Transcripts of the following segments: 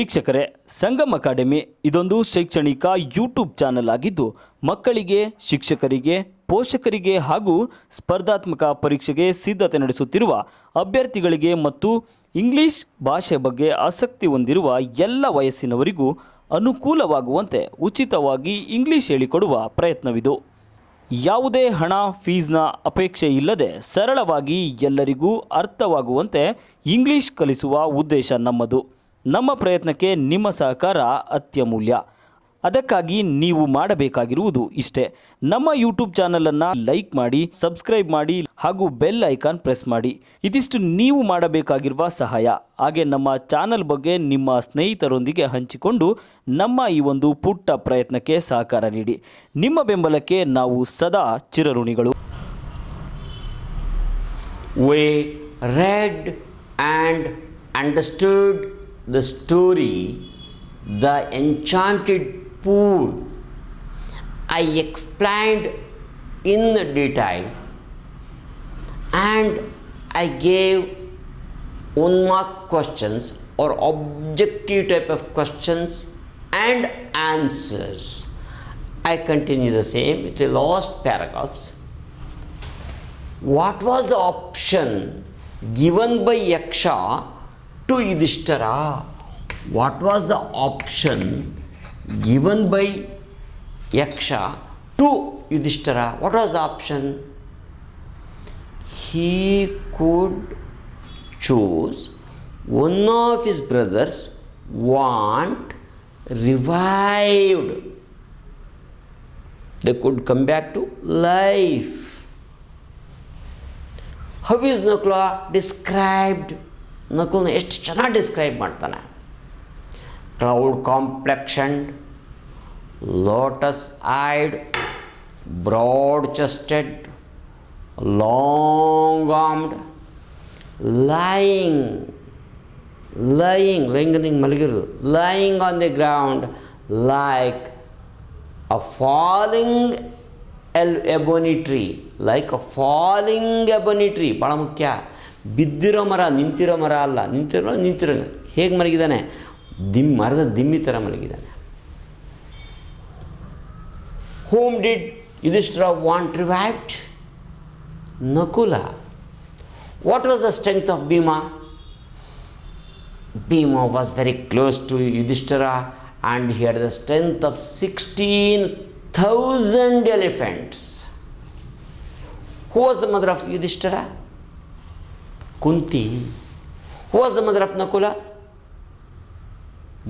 ವೀಕ್ಷಕರೇ, ಸಂಗಮ್ ಅಕಾಡೆಮಿ ಇದೊಂದು ಶೈಕ್ಷಣಿಕ ಯೂಟ್ಯೂಬ್ ಚಾನಲ್ ಆಗಿದ್ದು ಮಕ್ಕಳಿಗೆ, ಶಿಕ್ಷಕರಿಗೆ, ಪೋಷಕರಿಗೆ ಹಾಗೂ ಸ್ಪರ್ಧಾತ್ಮಕ ಪರೀಕ್ಷೆಗೆ ಸಿದ್ಧತೆ ನಡೆಸುತ್ತಿರುವ ಅಭ್ಯರ್ಥಿಗಳಿಗೆ ಮತ್ತು ಇಂಗ್ಲಿಷ್ ಭಾಷೆ ಬಗ್ಗೆ ಆಸಕ್ತಿ ಹೊಂದಿರುವ ಎಲ್ಲ ವಯಸ್ಸಿನವರಿಗೂ ಅನುಕೂಲವಾಗುವಂತೆ ಉಚಿತವಾಗಿ ಇಂಗ್ಲಿಷ್ ಹೇಳಿಕೊಡುವ ಪ್ರಯತ್ನವಿದು. ಯಾವುದೇ ಹಣ ಫೀಸ್ನ ಅಪೇಕ್ಷೆ ಇಲ್ಲದೆ ಸರಳವಾಗಿ ಎಲ್ಲರಿಗೂ ಅರ್ಥವಾಗುವಂತೆ ಇಂಗ್ಲಿಷ್ ಕಲಿಸುವ ಉದ್ದೇಶ ನಮ್ಮದು. ನಮ್ಮ ಪ್ರಯತ್ನಕ್ಕೆ ನಿಮ್ಮ ಸಹಕಾರ ಅತ್ಯಮೂಲ್ಯ. ಅದಕ್ಕಾಗಿ ನೀವು ಮಾಡಬೇಕಾಗಿರುವುದು ಇಷ್ಟೇ: ನಮ್ಮ ಯೂಟ್ಯೂಬ್ ಚಾನಲನ್ನು ಲೈಕ್ ಮಾಡಿ, ಸಬ್ಸ್ಕ್ರೈಬ್ ಮಾಡಿ ಹಾಗೂ ಬೆಲ್ ಐಕಾನ್ ಪ್ರೆಸ್ ಮಾಡಿ. ಇದಿಷ್ಟು ನೀವು ಮಾಡಬೇಕಾಗಿರುವ ಸಹಾಯ. ಹಾಗೆ ನಮ್ಮ ಚಾನಲ್ ಬಗ್ಗೆ ನಿಮ್ಮ ಸ್ನೇಹಿತರೊಂದಿಗೆ ಹಂಚಿಕೊಂಡು ನಮ್ಮ ಈ ಒಂದು ಪುಟ್ಟ ಪ್ರಯತ್ನಕ್ಕೆ ಸಹಕಾರ ನೀಡಿ. ನಿಮ್ಮ ಬೆಂಬಲಕ್ಕೆ ನಾವು ಸದಾ ಚಿರಋಣಿಗಳು. We read and understood the story The Enchanted Pool. I explained in detail and I gave 1-mark questions or objective type of questions and answers. I continue the same with the last paragraphs. What was the option given by Yaksha to Yudhishthira? What was the option given by Yaksha to Yudhishthira? What was the option? He could choose one of his brothers want revived. They could come back to life. How is Nakula described? ನಕುಲ್ನ ಎಷ್ಟು ಚೆನ್ನಾಗಿ describe ಮಾಡ್ತಾನೆ. Cloud complexioned, lotus eyed, broad chested, long armed, lying ಮಲಗಿರೋದು, lying on the ground like a falling ebony tree, ಭಾಳ ಮುಖ್ಯ. ಬಿದ್ದಿರೋ ಮರ, ನಿಂತಿರೋ ಮರ ಅಲ್ಲ. ನಿಂತಿರೋ ಹೇಗೆ ಮಲಗಿದ್ದಾನೆ? ಮರದ ದಿಮ್ಮಿ ಥರ ಮಲಗಿದ್ದಾನೆ. Whom did Yudhishthira want revived? Nakula. What was the strength of Bhima? Bhima was very close to Yudhishthira and he had the strength of 16,000 elephants. Who was the mother of Yudhishthira? Kunti. Who was the mother of Nakula?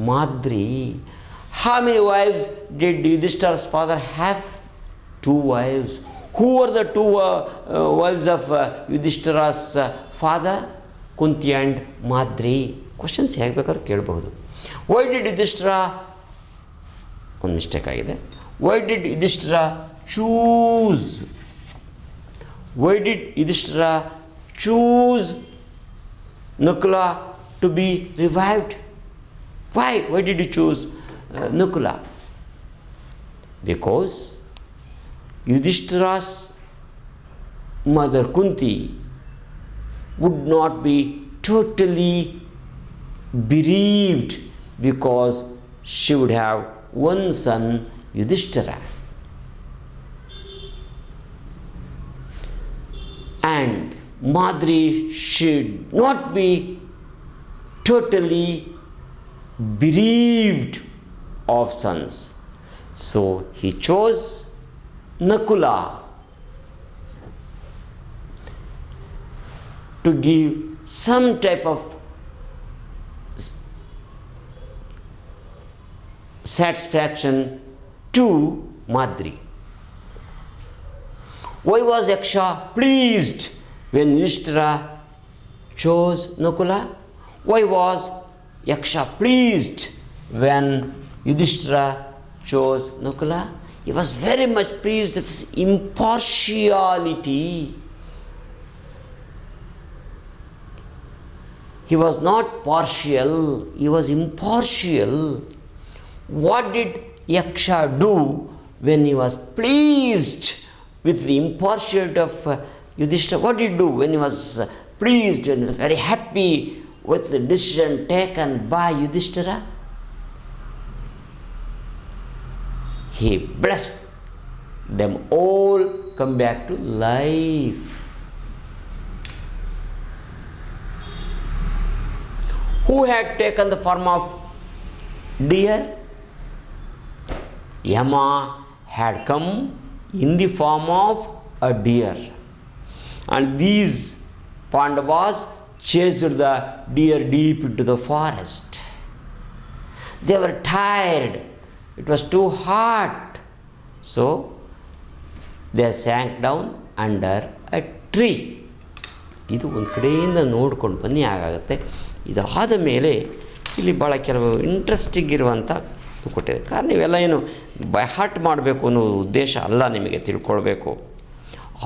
Madri. How many wives did Yudhishthira's father have? 2 wives. Who were the 2 wives of Yudhishthira's father? Kunti and Madri. Questions ಹೇಗೆ ಬೇಕಾದ್ರೂ ಕೇಳಬಹುದು. Why did Yudhishthira, ಒಂದು mistake ಆಗಿದೆ, why did Yudhishthira choose Nakula to be revived? Why did you choose Nakula? Because Yudhishthira's mother Kunti would not be totally bereaved because she would have one son, Yudhishthira. And Madri should not be totally bereaved of sons. So he chose Nakula to give some type of satisfaction to Madri. Why was Yaksha pleased when Yudhishthira chose Nakula? Why was Yaksha pleased when Yudhishthira chose Nakula? He was very much pleased with his impartiality. He was not partial, he was impartial. What did Yaksha do when he was pleased with the impartiality of Yudhishthira? What did he do when he was pleased and very happy with the decision taken by Yudhishthira? he blessed them all come back to life. Who had taken the form of deer? Yama had come in the form of a deer, and these Pandavas chased the deer deep into the forest. They were tired, it was too hot, so they sank down under a tree. ಇದು ಒಂದು ಕಡೆಯಿಂದ ನೋಡ್ಕೊಂಡು ಬನ್ನಿ ಆಗುತ್ತೆ. ಇದಾದ ಮೇಲೆ ಇಲ್ಲಿ ಭಾಳ ಕೆಲವು ಇಂಟ್ರೆಸ್ಟಿಂಗ್ ಇರುವಂಥ ಕೊಟ್ಟಿದೆ. ಕಾರಣ ಇವೆಲ್ಲ ಏನು ಬೈ ಹಾರ್ಟ್ ಮಾಡಬೇಕು ಅನ್ನೋ ಉದ್ದೇಶ ಅಲ್ಲ, ನಿಮಗೆ ತಿಳ್ಕೊಳ್ಬೇಕು.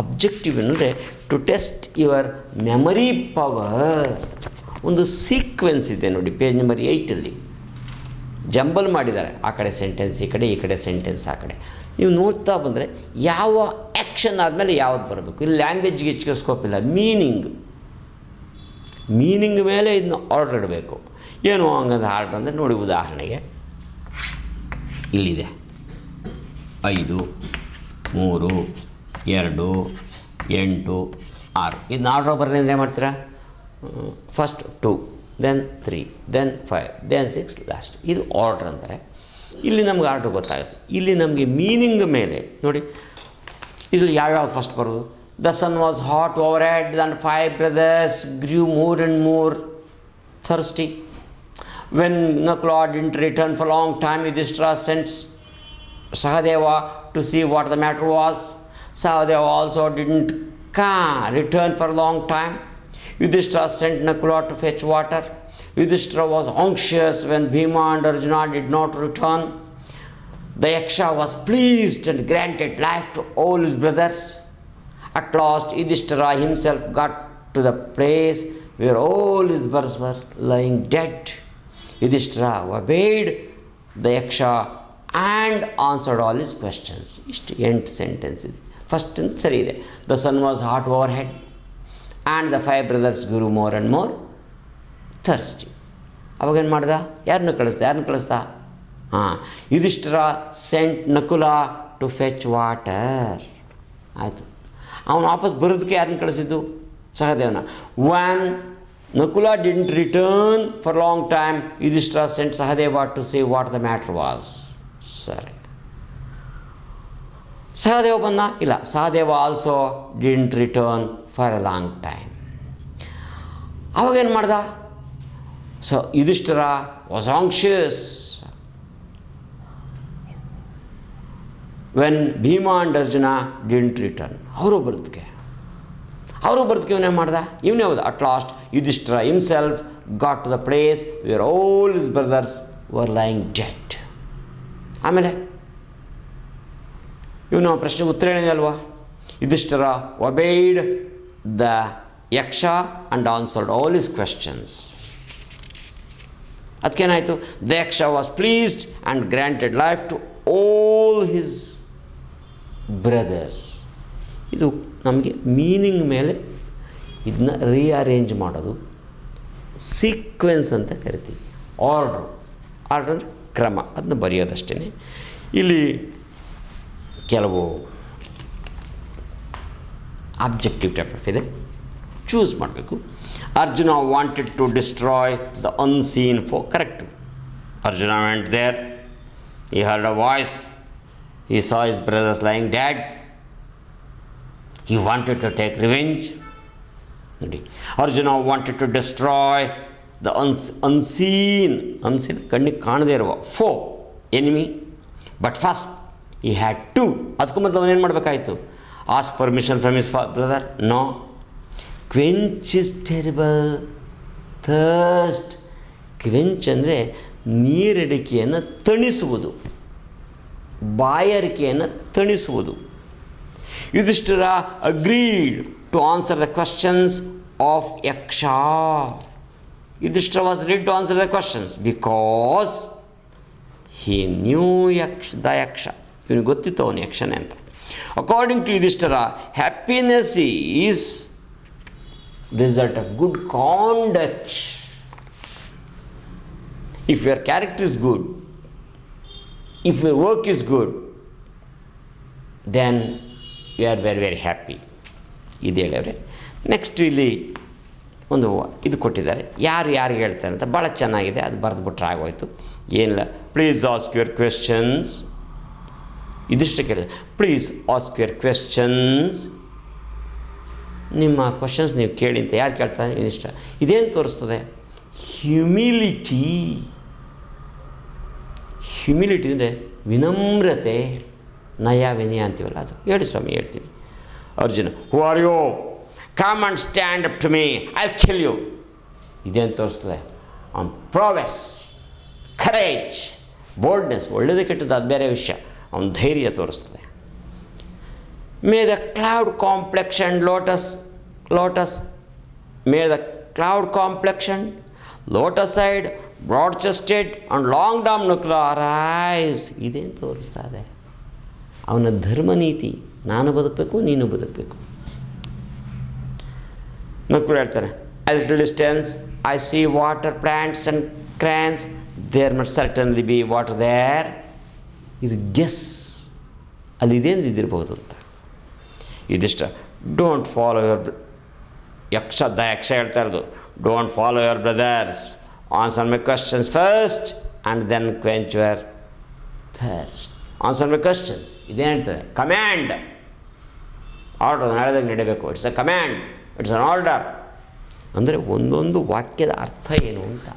ಅಬ್ಜೆಕ್ಟಿವ್ ಅಂದರೆ to test your memory power. ಒಂದು ಸೀಕ್ವೆನ್ಸ್ ಇದೆ ನೋಡಿ, ಪೇಜ್ ನಂಬರ್ 8 ಜಂಬಲ್ ಮಾಡಿದ್ದಾರೆ. ಆ ಕಡೆ ಸೆಂಟೆನ್ಸ್ ಈ ಕಡೆ, ಈ ಕಡೆ ಸೆಂಟೆನ್ಸ್ ಆ ಕಡೆ. ನೀವು ನೋಡ್ತಾ ಬಂದರೆ ಯಾವ ಆ್ಯಕ್ಷನ್ ಆದಮೇಲೆ ಯಾವ್ದು ಬರಬೇಕು. ಇಲ್ಲಿ ಲ್ಯಾಂಗ್ವೇಜ್ಗೆ ಹೆಚ್ಚಿಗೆ ಸ್ಕೋಪ್ ಇಲ್ಲ. ಮೀನಿಂಗ್ ಮೇಲೆ ಇದನ್ನ ಆರ್ಡರ್ ಇಡಬೇಕು. ಏನು ಹಂಗಂದ್ರೆ ಆರ್ಡರ್ ಅಂದರೆ ನೋಡಿ, ಉದಾಹರಣೆಗೆ ಇಲ್ಲಿದೆ 5, 3, 2, 8, 6. ಇದನ್ನ ಆರ್ಡ್ರ್ ಬರ್ರಿ ಅಂದರೆ ಏನು ಮಾಡ್ತೀರಾ? First 2, then 3, then 5, then 6, last. ಇದು ಆರ್ಡ್ರ್ ಅಂತಾರೆ. ಇಲ್ಲಿ ನಮ್ಗೆ ಆರ್ಡ್ರ್ ಗೊತ್ತಾಗುತ್ತೆ. ಇಲ್ಲಿ ನಮಗೆ ಮೀನಿಂಗ್ ಮೇಲೆ ನೋಡಿ, ಇದ್ರಲ್ಲಿ ಯಾವ್ಯಾವ್ದು ಫಸ್ಟ್ ಬರೋದು? The sun was hot over head and 5 brothers grew more and more thirsty. When Nakula didn't return for a long time, Yudhishthira sent Sahadeva to see what the matter was. Sahadeva also didn't return for a long time. Yudhishthira sent Nakula to fetch water. Yudhishthira was anxious when Bhima and Arjuna did not return. The Yaksha was pleased and granted life to all his brothers. At last, Yudhishthira himself got to the place where all his brothers were lying dead. Yudhishthira obeyed the Yaksha and answered all his questions. ಇಷ್ಟು 8 sentence ಇದೆ. First ಸರಿ ಇದೆ. The sun was hot over head and the 5 brothers grew more and more thirsty. ಅವಾಗೇನು ಮಾಡ್ದ? ಯಾರನ್ನ ಕಳಿಸ್ದ? ಹಾಂ, Yudhishthira sent Nakula to fetch water. ಆಯಿತು. ಅವನು ವಾಪಸ್ ಬರೋದಕ್ಕೆ ಯಾರನ್ನ ಕಳಿಸಿದ್ದು? ಸಹದೇವನ. When Nakula didn't return for a long time. Yudhishthira sent Sahadeva to see what the matter was. ಸರಿ. ಸಹದೇವ ಬಂದ? ಇಲ್ಲ. Sahadeva also didn't return for a long time. ಅವಾಗೇನು ಮಾಡ್ದ? So Yudhishthira was anxious when Bhima and Arjuna didn't return. ಅವರು ಬರೋದಕ್ಕೆ ಇವನೇ ಮಾಡ್ದ? ಇವನೇ ಹೋದ. At last Yudhishthira himself got to the place where all his brothers were lying dead. ಆಮೇಲೆ ಇವನು ಪ್ರಶ್ನೆ ಉತ್ತರ ಏನಿದೆ ಅಲ್ವಾ? Yudhishthira obeyed the Yaksha and answered all his questions. ಅದಕ್ಕೇನಾಯಿತು? The Yaksha was pleased and granted life to all his brothers. ಇದು ನಮಗೆ meaning ಮೇಲೆ ಇದನ್ನ ರೀಅರೇಂಜ್ ಮಾಡೋದು ಸೀಕ್ವೆನ್ಸ್ ಅಂತ ಕರಿತೀವಿ. ಆರ್ಡ್ರ್ ಅಂದರೆ ಕ್ರಮ, ಅದನ್ನ ಬರೆಯೋದಷ್ಟೇ. ಇಲ್ಲಿ ಕೆಲವು ಆಬ್ಜೆಕ್ಟಿವ್ ಟೈಪ್ ಇದೆ, ಚೂಸ್ ಮಾಡಬೇಕು. Arjuna wanted to destroy the unseen foe. Correct. Arjuna went there, he heard a voice, he saw his brothers lying dead, he wanted to take revenge. Arjuna wanted to destroy the unseen ಕಣ್ಣಿಗೆ ಕಾಣದೇ ಇರುವ foe, enemy. But first he had to. ಅದಕ್ಕೂ ಮೊದಲು ಅವನೇನು ಮಾಡಬೇಕಾಯಿತು? Ask permission from his brother. No. Quench his terrible thirst. Quench ಅಂದರೆ ನೀರಡಿಕೆಯನ್ನು ತಣಿಸುವುದು, ಬಾಯಾರಿಕೆಯನ್ನು ತಣಿಸುವುದು. Yudhishthira agreed to answer the questions of Yaksha. Yudhishthira was ready to answer the questions because he knew the Yaksha. ಇವನಿಗೆ ಗೊತ್ತಿತ್ತು ಅವನು ಯಕ್ಷನೇ ಅಂತ. According to Yudhishthira, happiness is result of good conduct. If your character is good, if your work is good, then you are very very happy. ಇದು ಹೇಳವ್ರೆ. Next ಇಲ್ಲಿ ಒಂದು ಇದು ಕೊಟ್ಟಿದ್ದಾರೆ, ಯಾರಿಗೆ ಹೇಳ್ತಾರೆ ಅಂತ. ಭಾಳ ಚೆನ್ನಾಗಿದೆ, ಅದು ಬರೆದ್ಬಿಟ್ರೆ ಆಗೋಯ್ತು, ಏನಿಲ್ಲ. Please ask your questions. ಇದಿಷ್ಟು ಕೇಳಿದೆ, ಪ್ಲೀಸ್ ಆಸ್ಕ್ ಯುವರ್ ಕ್ವೆಶ್ಚನ್ಸ್. ನಿಮ್ಮ ಕ್ವಶನ್ಸ್ ನೀವು ಕೇಳಿ ಅಂತ ಯಾರು ಕೇಳ್ತಾರೆ? ಇದಿಷ್ಟ. ಇದೇನು ತೋರಿಸ್ತದೆ? ಹ್ಯುಮಿಲಿಟಿ. ಹ್ಯುಮಿಲಿಟಿ ಅಂದರೆ ವಿನಮ್ರತೆ, ನಯ ವಿನಯ ಅಂತೀವಲ್ಲ ಅದು. ಹೇಳಿ ಸ್ವಾಮಿ, ಹೇಳ್ತೀವಿ. Arjuna, who are you? Come and stand up to me, I kill you. ಇದೇನು ತೋರಿಸ್ತದೆ? On prowess, courage, boldness. ಒಳ್ಳೆಯದು ಕೆಟ್ಟದ್ದು ಅದು ಬೇರೆ ವಿಷಯ, ಅವನ ಧೈರ್ಯ ತೋರಿಸ್ತದೆ. May the cloud complexion lotus may the cloud complexion lotus eyed broad chested and long ಡಾಮ್ ನಕುಲ ಅರೈಸ್. ಇದೇನು ತೋರಿಸ್ತಾ ಇದೆ? ಅವನ ಧರ್ಮನೀತಿ, ನಾನು ಬದುಕಬೇಕು, ನೀನು ಬದುಕಬೇಕು. ನಕುಲ ಹೇಳ್ತಾನೆ, at a little distance I see water plants and cranes, there must certainly be water there. ಇದು ಗೆಸ್, ಅಲ್ಲಿದೇನು ಇದ್ದಿರ್ಬೋದು ಅಂತ. ಇದಿಷ್ಟ. ಡೋಂಟ್ ಫಾಲೋ ಯುವರ್ ಯಕ್ಷ ಹೇಳ್ತಾ ಇರೋದು, don't follow your brothers, answer my questions first and then quench your thirst. Answer my questions. ಇದೇನು ಹೇಳ್ತದೆ? Command, order. ನಡೆದಾಗ ನಡೀಬೇಕು. It's a command, it's an order. ಅಂದರೆ ಒಂದೊಂದು ವಾಕ್ಯದ ಅರ್ಥ ಏನು ಅಂತ,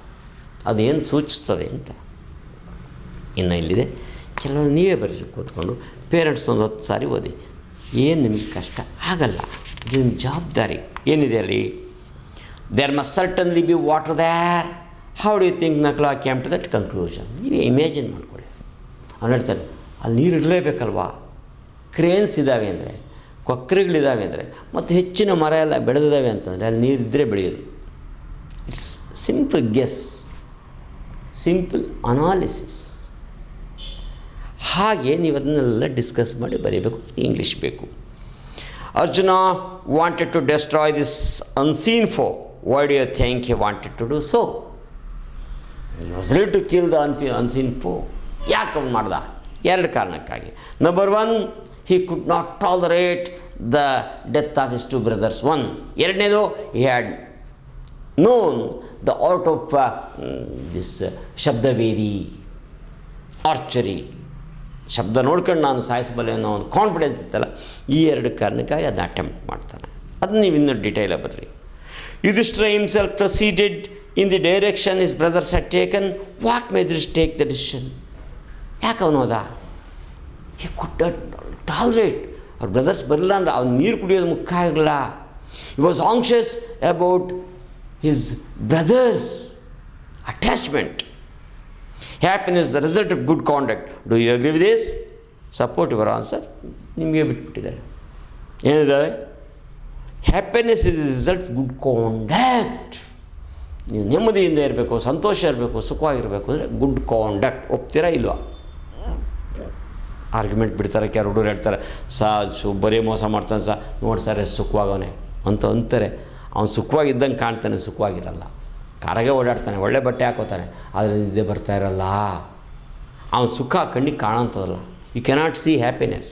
ಅದೇನು ಸೂಚಿಸ್ತದೆ ಅಂತ. ಇನ್ನು ಇಲ್ಲಿದೆ, ಕೆಲವೊಂದು ನೀವೇ ಬರೀರಿ ಕೂತ್ಕೊಂಡು. ಪೇರೆಂಟ್ಸ್ ಒಂದು 10 ಸಾರಿ ಓದಿ. ಏನು ನಿಮಗೆ ಕಷ್ಟ ಆಗಲ್ಲ, ಇದು ನಿಮ್ಮ ಜವಾಬ್ದಾರಿ. ಏನಿದೆ ಅಲ್ಲಿ? There must certainly be water there. How do you think Nakula came to that conclusion? ನೀವೇ ಇಮ್ಯಾಜಿನ್ ಮಾಡ್ಕೊಳ್ಳಿ. ಅವ್ನು ಹೇಳ್ತಾನೆ, ಅಲ್ಲಿ ನೀರು ಇರಲೇಬೇಕಲ್ವಾ? ಕ್ರೇನ್ಸ್ ಇದ್ದಾವೆ ಅಂದರೆ, ಕೊಕ್ಕರೆಗಳಿದ್ದಾವೆ ಅಂದರೆ, ಮತ್ತು ಹೆಚ್ಚಿನ ಮರ ಎಲ್ಲ ಬೆಳೆದಿದ್ದಾವೆ ಅಂತಂದರೆ ಅಲ್ಲಿ ನೀರಿದ್ದರೆ ಬೆಳೆಯೋದು. It's simple guess, simple analysis. ಹಾಗೆ ನೀವು ಅದನ್ನೆಲ್ಲ ಡಿಸ್ಕಸ್ ಮಾಡಿ ಬರೀಬೇಕು. ಇಂಗ್ಲೀಷ್ ಬೇಕು. Arjuna wanted to destroy this unseen foe. Why do you think he wanted to do so? He was ready to kill the unseen foe. ಯಾಕೆ ಅವ್ನು ಮಾಡ್ದ? 2 ಕಾರಣಕ್ಕಾಗಿ. Number 1, he could not tolerate the death of his 2 brothers. 1. ಎರಡನೇದು, he had known the art of this Shabdavedhi, archery. ಶಬ್ದ ನೋಡ್ಕೊಂಡು ನಾನು ಸಾಯಿಸಬಲ್ಲೆ ಅನ್ನೋ ಒಂದು ಕಾನ್ಫಿಡೆನ್ಸ್ ಇತ್ತಲ್ಲ, ಈ 2 ಕಾರಣಕ್ಕಾಗಿ ಅದನ್ನ ಅಟೆಂಪ್ಟ್ ಮಾಡ್ತಾನೆ. ಅದನ್ನ ನೀವು ಇನ್ನೂ ಡೀಟೇಲಾಗಿ ಬರ್ರಿ. Yudhishthira himself proceeded in the direction his brothers had taken. What made Yudhishthira take the decision? ಯಾಕೆ ಅವನು ಹೋದ? He could not tolerate. ಅವ್ರ ಬ್ರದರ್ಸ್ ಬರಲಿಲ್ಲ ಅಂದ್ರೆ ಅವ್ನು ನೀರು ಕುಡಿಯೋದು ಮುಖ್ಯ ಆಗಿರಲಿಲ್ಲ. He was anxious about his brothers attachment. Happiness the result of good conduct. Do you agree with this? Support your answer. ನಿಮಗೆ ಬಿಟ್ಬಿಟ್ಟಿದ್ದಾರೆ. ಏನಿದ್ದಾರೆ? Happiness is the result good conduct. ನೀವು ನೆಮ್ಮದಿಯಿಂದ ಇರಬೇಕು, ಸಂತೋಷ ಇರಬೇಕು, ಸುಖವಾಗಿರಬೇಕು ಅಂದರೆ ಗುಡ್ ಕಾಂಡಕ್ಟ್. ಒಪ್ತೀರಾ ಇಲ್ವಾ? ಆರ್ಗ್ಯುಮೆಂಟ್ ಬಿಡ್ತಾರೆ. ಕೆಲವು ಹುಡುಗರು ಹೇಳ್ತಾರೆ, ಬರೀ ಮೋಸ ಮಾಡ್ತಾನೆ ನೋಡಿ ಸರ್ ಎಷ್ಟು ಸುಖವಾಗವನೇ ಅಂತ ಅಂತಾರೆ. ಅವ್ನು ಸುಖವಾಗಿದ್ದಂಗೆ ಕಾಣ್ತಾನೆ, ಸುಖವಾಗಿರಲ್ಲ. ಕಾರಾಗೆ ಓಡಾಡ್ತಾನೆ, ಒಳ್ಳೆ ಬಟ್ಟೆ ಹಾಕೋತಾನೆ, ಆದರೆ ನಿದ್ದೆ ಬರ್ತಾ ಇರಲ್ಲ. ಅವನ ಸುಖ ಕಣ್ಣಿಗೆ ಕಾಣೋಂಥದ್ದಲ್ಲ. You cannot see happiness.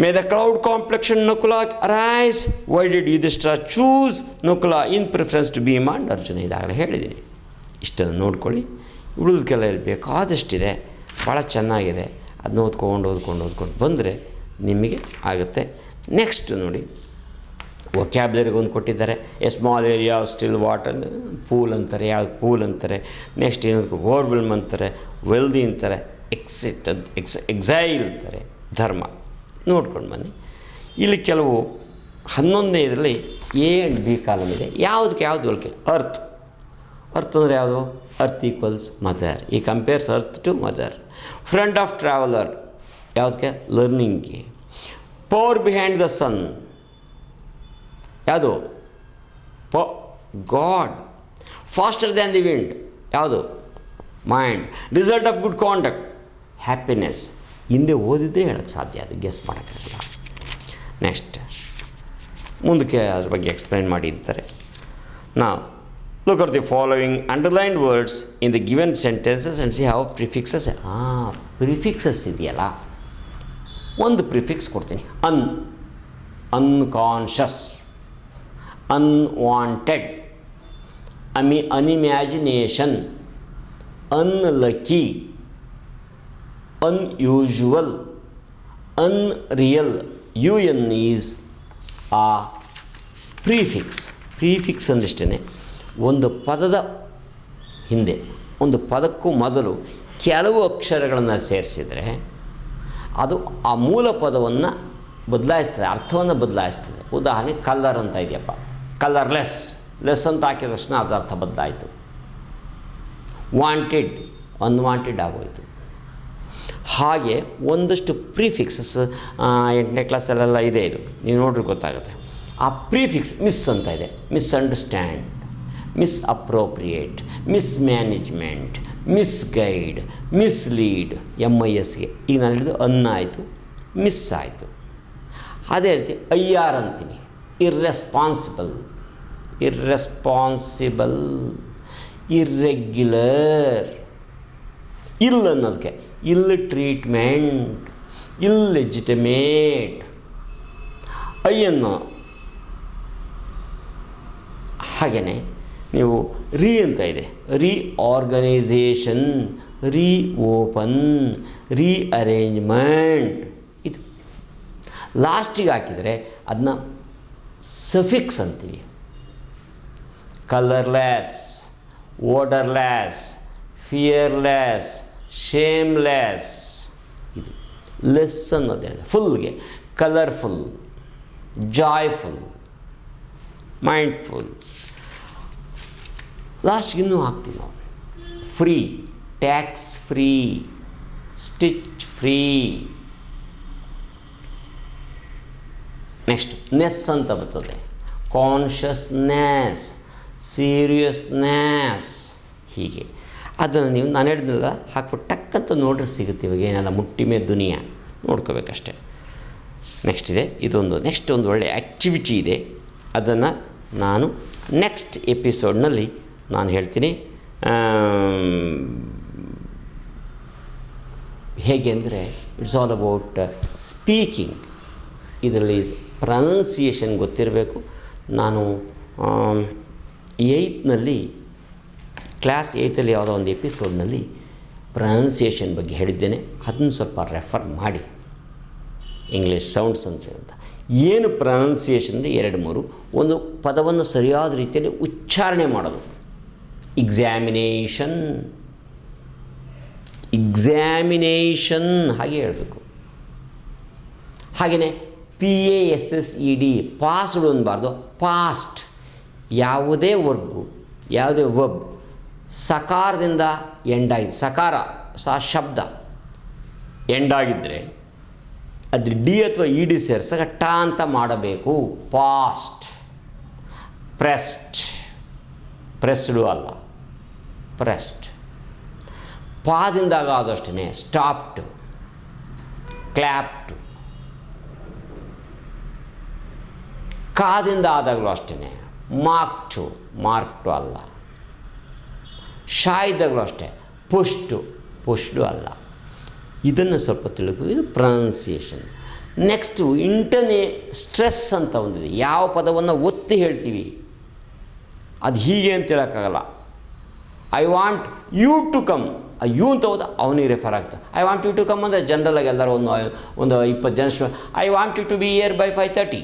May the cloud complexion Nakula arise. Why did Yudhishthira choose Nakula in preference to Bhima and Arjuna? ಇದಾಗಲೇ ಹೇಳಿದ್ದೀನಿ. ಇಷ್ಟನ್ನು ನೋಡ್ಕೊಳ್ಳಿ. ಉಳಿದಕ್ಕೆಲ್ಲ ಬೇಕಾದಷ್ಟಿದೆ, ಭಾಳ ಚೆನ್ನಾಗಿದೆ. ಅದನ್ನ ಓದ್ಕೊಂಡು ಬಂದರೆ ನಿಮಗೆ ಆಗುತ್ತೆ. ನೆಕ್ಸ್ಟ್ ನೋಡಿ, ವೊಕ್ಯಾಬ್ಲರಿಗೆ ಒಂದು ಕೊಟ್ಟಿದ್ದಾರೆ. A small area still water, pool ಅಂತಾರೆ. ಯಾವ್ದು ಪೂಲ್ ಅಂತಾರೆ. ನೆಕ್ಸ್ಟ್ ಏನಂತ ಓವರ್ವೆಲ್ಮ್ ಅಂತಾರೆ, ವೆಲ್ದಿ ಅಂತಾರೆ, ಎಕ್ಸೈಲ್ ಅಂತಾರೆ, ಧರ್ಮ. ನೋಡ್ಕೊಂಡು ಬನ್ನಿ. ಇಲ್ಲಿ ಕೆಲವು 11ನೇ ಇದರಲ್ಲಿ ಎ ಆ್ಯಂಡ್ ಬಿ ಕಾಲಮ್ ಇದೆ. ಯಾವುದಕ್ಕೆ ಯಾವುದು ಹೋಲಿಕೆ? ಅರ್ತ್. ಅರ್ತ್ ಅಂದರೆ ಯಾವುದು? Earth equals mother. ಈ compares earth to mother. Friend of traveller ಯಾವುದಕ್ಕೆ? ಲರ್ನಿಂಗ್ಗೆ. ಪವರ್ ಬಿಹೈಂಡ್ ದ ಸನ್ ಯಾವುದು? God. Faster than the wind ಯಾವುದು? Mind. Result of good conduct happiness. ಹಿಂದೆ ಓದಿದ್ರೆ ಹೇಳೋಕ್ಕೆ ಸಾಧ್ಯ, ಅದು ಗೆಸ್ ಮಾಡೋಕ್ಕಾಗಲ್ಲ. ನೆಕ್ಸ್ಟ್ ಮುಂದಕ್ಕೆ ಅದ್ರ ಬಗ್ಗೆ ಎಕ್ಸ್ಪ್ಲೈನ್ ಮಾಡಿ ಅಂತಾರೆ. ನಾವು Look at the following underlined words in the given sentences and see how prefixes. Prefixes ಇದೆಯಲ್ಲ, ಒಂದು ಪ್ರಿಫಿಕ್ಸ್ ಕೊಡ್ತೀನಿ. Unconscious, unwanted, unimagination, unlucky, unusual, unreal. UN is a prefix. ಪ್ರೀಫಿಕ್ಸ್ ಅಂದಿಷ್ಟೇ ಒಂದು ಪದದ ಹಿಂದೆ, ಒಂದು ಪದಕ್ಕೂ ಮೊದಲು ಕೆಲವು ಅಕ್ಷರಗಳನ್ನು ಸೇರಿಸಿದರೆ ಅದು ಆ ಮೂಲ ಪದವನ್ನು ಬದಲಾಯಿಸ್ತದೆ, ಅರ್ಥವನ್ನು ಬದಲಾಯಿಸ್ತದೆ. ಉದಾಹರಣೆ ಕಲರ್ ಅಂತ ಇದೆಯಪ್ಪ, ಕಲರ್ಲೆಸ್, ಲೆಸ್ ಅಂತ ಹಾಕಿದ ತಕ್ಷಣ ಅದರ ಅರ್ಥ ಬದಲಾಯಿತು. ವಾಂಟೆಡ್, ಅನ್ವಾಂಟೆಡ್ ಆಗೋಯಿತು. ಹಾಗೆ ಒಂದಷ್ಟು ಪ್ರೀಫಿಕ್ಸಸ್ 8ನೇ ಕ್ಲಾಸಲ್ಲೆಲ್ಲ ಇದೆ, ಇದು ನೀವು ನೋಡ್ರಿ ಗೊತ್ತಾಗುತ್ತೆ. ಆ ಪ್ರೀಫಿಕ್ಸ್ ಮಿಸ್ ಅಂತ ಇದೆ, ಮಿಸ್ಅಂಡರ್ಸ್ಟ್ಯಾಂಡ್, ಮಿಸ್ಅಪ್ರೋಪ್ರಿಯೇಟ್, ಮಿಸ್ಮ್ಯಾನೇಜ್ಮೆಂಟ್, ಮಿಸ್ಗೈಡ್, ಮಿಸ್ಲೀಡ್, MISಗೆ. ಈಗ ನಾನು ಹೇಳಿದ್ದು ಆಯಿತು, ಮಿಸ್ ಆಯಿತು. ಅದೇ ರೀತಿ IR ಅಂತೀನಿ, ಇರ್ರೆಸ್ಪಾನ್ಸಿಬಲ್, ಇರ್ರೆಗ್ಯುಲರ್. ಇಲ್ ಅನ್ನೋದಕ್ಕೆ ಇಲ್ ಟ್ರೀಟ್ಮೆಂಟ್, ಇಲ್ಲೆಜಿಟಿಮೇಟ್. ಅನ್ನೋ ಹಾಗೆಯೇ ನೀವು ಅಂತ ಇದೆ, ರೀಆರ್ಗನೈಸೇಷನ್, ರೀಓಪನ್, ರೀಅರೇಂಜ್ಮೆಂಟ್. ಇದು ಲಾಸ್ಟಿಗೆ ಹಾಕಿದರೆ ಅದನ್ನ ಸಫಿಕ್ಸ್ ಅಂತೀವಿ. Colourless, odourless, fearless, shameless. ಇದು ಲೆಸ್ ಅನ್ನೋದೇನಿದೆ ಫುಲ್ಗೆ ಕಲರ್ಫುಲ್, ಜಾಯ್ಫುಲ್, ಮೈಂಡ್ಫುಲ್. ಲಾಸ್ಟ್ಗೆ ಇನ್ನೂ ಹಾಕ್ತೀವಿ ನಾವು free, tax free, stitch free. Next ness ಅಂತ ಬರ್ತದೆ, ಕಾನ್ಷಿಯಸ್ನೆಸ್, ಸೀರಿಯಸ್ನೆಸ್. ಹೀಗೆ ಅದನ್ನು ನೀವು ನಾನು ಹೇಳಿದ್ನಲ್ಲ ಹಾಕ್ಬಿಟ್ಟು ಟಕ್ಕಂತ ನೋಡ್ರೆ ಸಿಗುತ್ತೆ. ಇವಾಗ ಏನೆಲ್ಲ ಮುಟ್ಟಿ ಮೇಲೆ ದುನಿಯಾ ನೋಡ್ಕೋಬೇಕಷ್ಟೆ. ನೆಕ್ಸ್ಟ್ ಇದೆ ಇದೊಂದು, ನೆಕ್ಸ್ಟ್ ಒಂದು ಒಳ್ಳೆಯ ಆ್ಯಕ್ಟಿವಿಟಿ ಇದೆ, ಅದನ್ನು ನಾನು ನೆಕ್ಸ್ಟ್ ಎಪಿಸೋಡ್ನಲ್ಲಿ ನಾನು ಹೇಳ್ತೀನಿ. ಹೇಗೆ ಅಂದರೆ ಇಟ್ಸ್ ಆಲ್ ಅಬೌಟ್ ಸ್ಪೀಕಿಂಗ್. ಇದರಲ್ಲಿ ಪ್ರನೌನ್ಸಿಯೇಷನ್ ಗೊತ್ತಿರಬೇಕು. ನಾನು 8ನಲ್ಲಿ ಕ್ಲಾಸ್ 8ಲ್ಲಿ ಯಾವುದೋ ಒಂದು ಎಪಿಸೋಡ್ನಲ್ಲಿ ಪ್ರನೌನ್ಸಿಯೇಷನ್ ಬಗ್ಗೆ ಹೇಳಿದ್ದೇನೆ, ಅದನ್ನು ಸ್ವಲ್ಪ ರೆಫರ್ ಮಾಡಿ. ಇಂಗ್ಲೀಷ್ ಸೌಂಡ್ಸ್ ಅಂತ ಏನು ಪ್ರನೌನ್ಸಿಯೇಷನ್ ಅಂದರೆ 2-3. ಒಂದು ಪದವನ್ನು ಸರಿಯಾದ ರೀತಿಯಲ್ಲಿ ಉಚ್ಚಾರಣೆ ಮಾಡೋದು, ಎಕ್ಸಾಮಿನೇಷನ್ ಹಾಗೆ ಹೇಳಬೇಕು. ಹಾಗೆಯೇ PASSED, ಪಾಸ್ಡ್ ಅನ್ನಬಾರ್ದು, ಪಾಸ್ಟ್. ಯಾವುದೇ ವರ್ಬ್ ಸಕಾರದಿಂದ ಎಂಡಾಗಿದೆ, ಸಕಾರ ಶಬ್ದ ಎಂಡಾಗಿದ್ದರೆ ಅದು ಡಿ ಅಥವಾ ED ಸೇರಿಸಾಗ ಟ ಅಂತ ಮಾಡಬೇಕು. ಪಾಸ್ಟ್. ಪ್ರೆಸ್ಡು ಅಲ್ಲ, ಪ್ರೆಸ್ಡ್. ಪಾದಿಂದಾಗ ಆದಷ್ಟೇ ಸ್ಟಾಪ್ಡ್, ಕ್ಲ್ಯಾಪ್ಡ್. ಕಾದಿಂದ ಆದಾಗಲೂ ಅಷ್ಟೇ ಮಾರ್ಕ್ಟು ಅಲ್ಲ. ಶಾ ಇದ್ದಾಗಲೂ ಅಷ್ಟೇ ಪುಷ್ಡು ಅಲ್ಲ. ಇದನ್ನು ಸ್ವಲ್ಪ ತಿಳ್ಬೇಕು. ಇದು ಪ್ರನೌನ್ಸಿಯೇಷನ್. ನೆಕ್ಸ್ಟು ಸ್ಟ್ರೆಸ್ ಅಂತ ಒಂದಿದೆ. ಯಾವ ಪದವನ್ನು ಒತ್ತಿ ಹೇಳ್ತೀವಿ ಅದು ಹೀಗೆ ಅಂತ ಹೇಳೋಕ್ಕಾಗಲ್ಲ. I want you to come, you ಅಂತ ಹೋದ ಅವನಿಗೆ ರೆಫರ್ ಆಗ್ತದೆ. I want you to come ಅಂದರೆ ಜನರಲಾಗಿ ಎಲ್ಲರೂ ಒಂದು 20 ಜನ. I want you to be here by 5:30.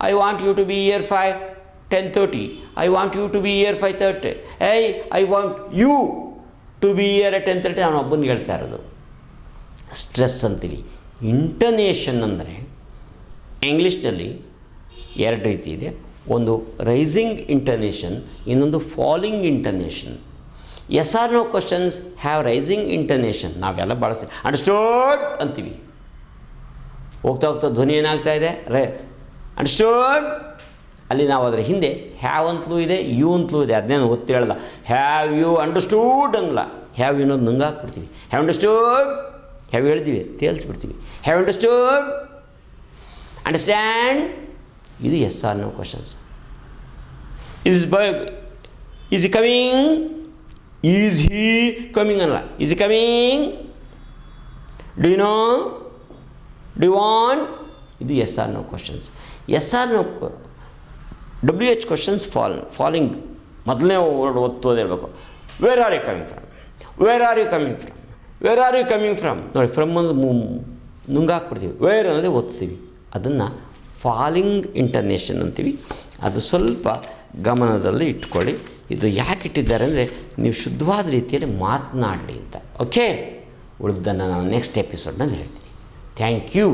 I want you to be here 10:30. I want you to be here 5:30. I want you to be here at 10:30. ಅವನು ಒಬ್ಬನಿಗೆ ಹೇಳ್ತಾ ಇರೋದು. Stress ಅಂತೀವಿ. ಇಂಟನೇಷನ್ ಅಂದರೆ ಇಂಗ್ಲೀಷ್ನಲ್ಲಿ 2 ರೀತಿ ಇದೆ. ಒಂದು ರೈಸಿಂಗ್ ಇಂಟನೇಷನ್, ಇನ್ನೊಂದು falling intonation. Yes or no questions have rising intonation. ನಾವೆಲ್ಲ ಬಳಸಿ ಅಂಡರ್ಸ್ಟೂಡ್ ಅಂತೀವಿ. ಹೋಗ್ತಾ ಧ್ವನಿ ಏನಾಗ್ತಾ ಇದೆ ಅಂಡರ್ಸ್ಟೂಡ್. ಅಲ್ಲಿ ನಾವು ಅದರ ಹಿಂದೆ ಹ್ಯಾವ್ ಅಂತಲೂ ಇದೆ, ಯು ಅಂತಲೂ ಇದೆ. ಅದನ್ನೇನು ಒತ್ತಿ ಹೇಳ್ದ. ಹ್ಯಾವ್ ಯು ಅಂಡರ್ಸ್ಟೂಡ್ ಅನ್ನಲ್ಲ, ಹ್ಯಾವ್ ಯು ಅನ್ನೋದು ನಂಗಾಕ್ಬಿಡ್ತೀವಿ. ಹ್ಯಾವ್ ಅಂಡರ್ಸ್ಟೂಡ್, ಹ್ಯಾವ್ ಹೇಳ್ತೀವಿ, ತೇಲ್ಸ್ಬಿಡ್ತೀವಿ. Have understood, understand. ಇದು yes or no questions. Is he coming, is he coming ಅಲ್ಲ, is he coming, do you know, do you want, ಇದು yes or no questions. Yes or no WH questions falling ಮೊದಲನೇ word ಒತ್ತೋದು ಇರಬೇಕು. Where are you coming from, where are you coming from, where are you coming from. ನೋಡಿ, from ಅಂದ್ರೆ ನುಂಗಾಕ್ಬಿಡ್ತೀವಿ, wear ಅನ್ನೋದೇ ಓದ್ತೀವಿ, ಅದನ್ನು falling ಇಂಟರ್ನೇಷನ್ ಅಂತೀವಿ. ಅದು ಸ್ವಲ್ಪ ಗಮನದಲ್ಲಿ ಇಟ್ಕೊಳ್ಳಿ. ಇದು ಯಾಕೆ ಇಟ್ಟಿದ್ದಾರೆ ಅಂದರೆ ನೀವು ಶುದ್ಧವಾದ ರೀತಿಯಲ್ಲಿ ಮಾತನಾಡಲಿ ಅಂತ. ಓಕೆ, ಉಳಿದನ್ನು ನಾನು ನೆಕ್ಸ್ಟ್ ಎಪಿಸೋಡ್ನಲ್ಲಿ ಹೇಳ್ತೀನಿ. Thank you.